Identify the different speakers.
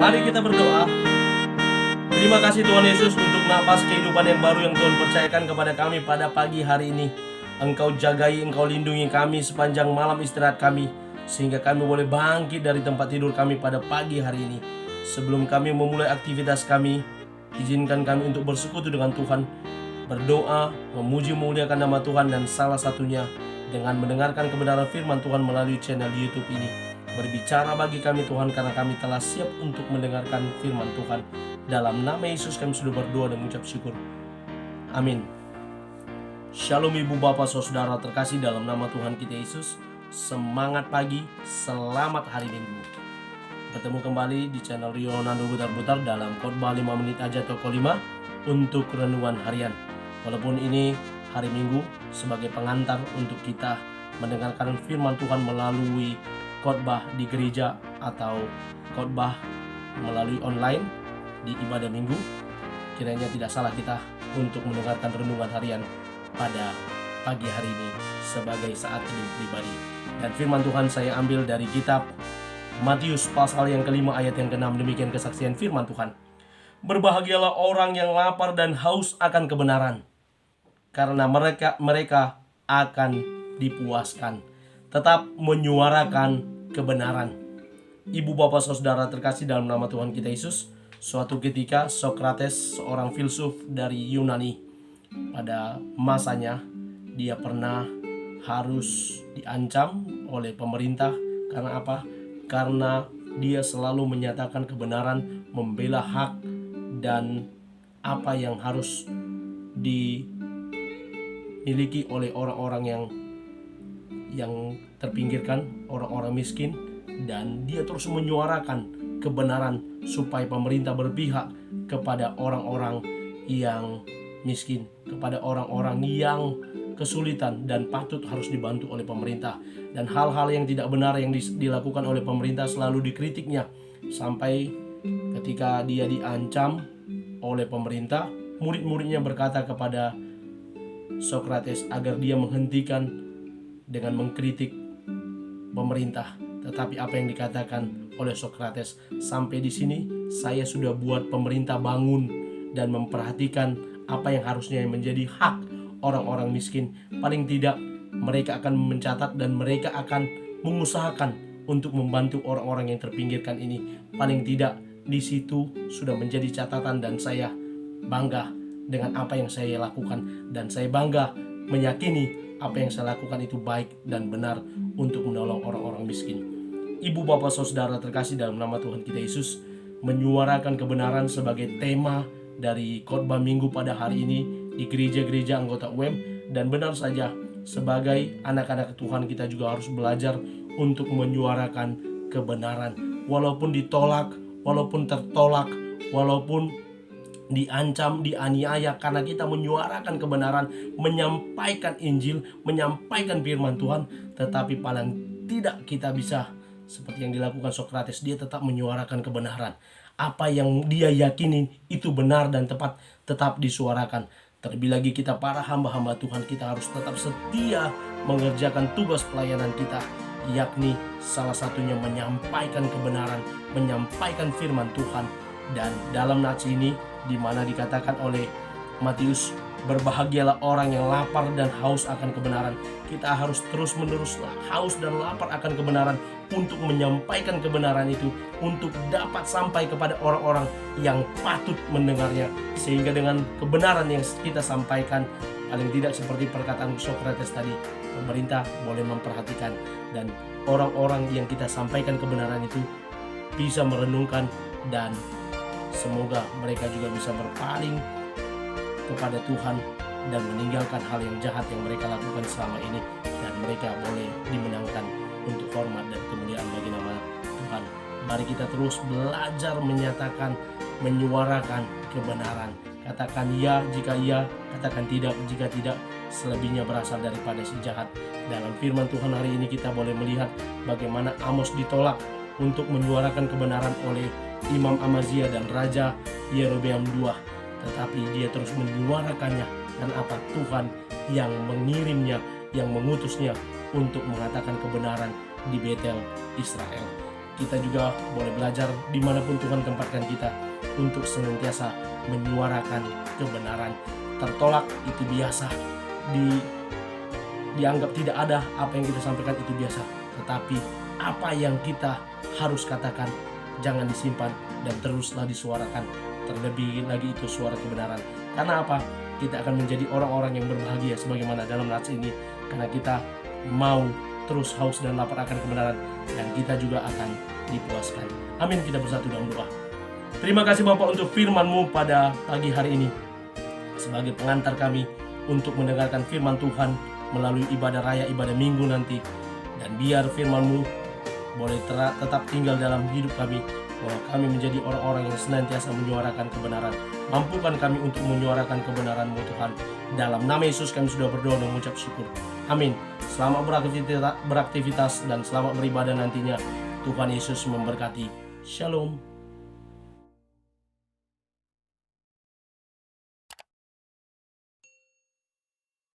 Speaker 1: Mari kita berdoa. Terima kasih Tuhan Yesus untuk napas kehidupan yang baru yang Tuhan percayakan kepada kami pada pagi hari ini. Engkau jagai, Engkau lindungi kami sepanjang malam istirahat kami, sehingga kami boleh bangkit dari tempat tidur kami pada pagi hari ini. Sebelum kami memulai aktivitas kami, izinkan kami untuk bersekutu dengan Tuhan, berdoa, memuji memuliakan nama Tuhan, dan salah satunya dengan mendengarkan kebenaran firman Tuhan melalui channel YouTube ini. Berbicara bagi kami Tuhan, karena kami telah siap untuk mendengarkan firman Tuhan. Dalam nama Yesus kami sudah berdoa dan mengucap syukur. Amin. Shalom Ibu Bapak Saudara terkasih dalam nama Tuhan kita Yesus. Semangat pagi, selamat hari Minggu. Bertemu kembali di channel Rio Nando Butar-Butar dalam khotbah 5 menit aja toko 5 untuk renungan harian. Walaupun ini hari Minggu, sebagai pengantar untuk kita mendengarkan firman Tuhan melalui khotbah di gereja atau khotbah melalui online di ibadah minggu, kiranya tidak salah kita untuk mendengarkan renungan harian pada pagi hari ini sebagai saat teduh pribadi. Dan firman Tuhan saya ambil dari kitab Matius pasal yang kelima ayat yang ke-6. Demikian kesaksian firman Tuhan. Berbahagialah orang yang lapar dan haus akan kebenaran, karena mereka akan dipuaskan. Tetap menyuarakan kebenaran. Ibu bapak saudara terkasih dalam nama Tuhan kita Yesus, suatu ketika Sokrates, seorang filsuf dari Yunani, pada masanya dia pernah harus diancam oleh pemerintah. Karena apa? Karena dia selalu menyatakan kebenaran, membela hak dan apa yang harus dimiliki oleh orang-orang yang terpinggirkan, orang-orang miskin. Dan dia terus menyuarakan kebenaran supaya pemerintah berpihak kepada orang-orang yang miskin, kepada orang-orang yang kesulitan dan patut harus dibantu oleh pemerintah. Dan hal-hal yang tidak benar yang dilakukan oleh pemerintah selalu dikritiknya, sampai ketika dia diancam oleh pemerintah, murid-muridnya berkata kepada Sokrates agar dia menghentikan dengan mengkritik pemerintah. Tetapi apa yang dikatakan oleh Sokrates, sampai di sini saya sudah buat pemerintah bangun dan memperhatikan apa yang harusnya menjadi hak orang-orang miskin. Paling tidak mereka akan mencatat dan mereka akan mengusahakan untuk membantu orang-orang yang terpinggirkan ini. Paling tidak di situ sudah menjadi catatan, dan saya bangga dengan apa yang saya lakukan, dan saya bangga meyakini apa yang saya lakukan itu baik dan benar untuk menolong orang-orang miskin. Ibu bapak saudara terkasih dalam nama Tuhan kita Yesus, menyuarakan kebenaran sebagai tema dari khotbah minggu pada hari ini di gereja-gereja anggota UM. Dan benar saja, sebagai anak-anak Tuhan kita juga harus belajar untuk menyuarakan kebenaran. Walaupun ditolak, walaupun tertolak, walaupun diancam, dianiaya, karena kita menyuarakan kebenaran, menyampaikan Injil, menyampaikan firman Tuhan. Tetapi paling tidak kita bisa seperti yang dilakukan Sokrates, dia tetap menyuarakan kebenaran. Apa yang dia yakini itu benar dan tepat, tetap disuarakan. Terlebih lagi kita para hamba-hamba Tuhan, kita harus tetap setia mengerjakan tugas pelayanan kita, yakni salah satunya menyampaikan kebenaran, menyampaikan firman Tuhan. Dan dalam nats ini, di mana dikatakan oleh Matius, berbahagialah orang yang lapar dan haus akan kebenaran. Kita harus terus-menerus haus dan lapar akan kebenaran untuk menyampaikan kebenaran itu, untuk dapat sampai kepada orang-orang yang patut mendengarnya. Sehingga dengan kebenaran yang kita sampaikan, paling tidak seperti perkataan Sokrates tadi, pemerintah boleh memperhatikan, dan orang-orang yang kita sampaikan kebenaran itu bisa merenungkan, dan semoga mereka juga bisa berpaling kepada Tuhan dan meninggalkan hal yang jahat yang mereka lakukan selama ini, dan mereka boleh dimenangkan untuk hormat dan kemuliaan bagi nama Tuhan. Mari kita terus belajar menyatakan, menyuarakan kebenaran. Katakan ya jika ya, katakan tidak jika tidak. Selebihnya berasal daripada si jahat. Dalam firman Tuhan hari ini kita boleh melihat bagaimana Amos ditolak untuk menyuarakan kebenaran oleh Imam Amazia dan Raja Yerobeam II. Tetapi dia terus menyuarakannya, dan apa? Tuhan yang mengirimnya, yang mengutusnya untuk mengatakan kebenaran di Betel, Israel. kita juga boleh belajar dimanapun Tuhan tempatkan kita untuk senantiasa menyuarakan kebenaran. Tertolak itu biasa, dianggap tidak ada apa yang kita sampaikan itu biasa. Tetapi apa yang kita harus katakan jangan disimpan dan teruslah disuarakan. Terlebih lagi itu suara kebenaran. Karena apa? Kita akan menjadi orang-orang yang berbahagia sebagaimana dalam nats ini. Karena kita mau terus haus dan lapar akan kebenaran, dan kita juga akan dipuaskan. Amin. Kita bersatu dalam doa. Terima kasih Bapak untuk firman-Mu pada pagi hari ini, sebagai pengantar kami untuk mendengarkan firman Tuhan melalui ibadah raya, ibadah minggu nanti. Dan biar firman-Mu boleh tetap tinggal dalam hidup kami, bahwa kami menjadi orang-orang yang senantiasa menyuarakan kebenaran. Mampukan kami untuk menyuarakan kebenaran-Mu Tuhan. Dalam nama Yesus kami sudah berdoa dan mengucap syukur. Amin. Selamat beraktivitas dan selamat beribadah nantinya. Tuhan Yesus memberkati. Shalom.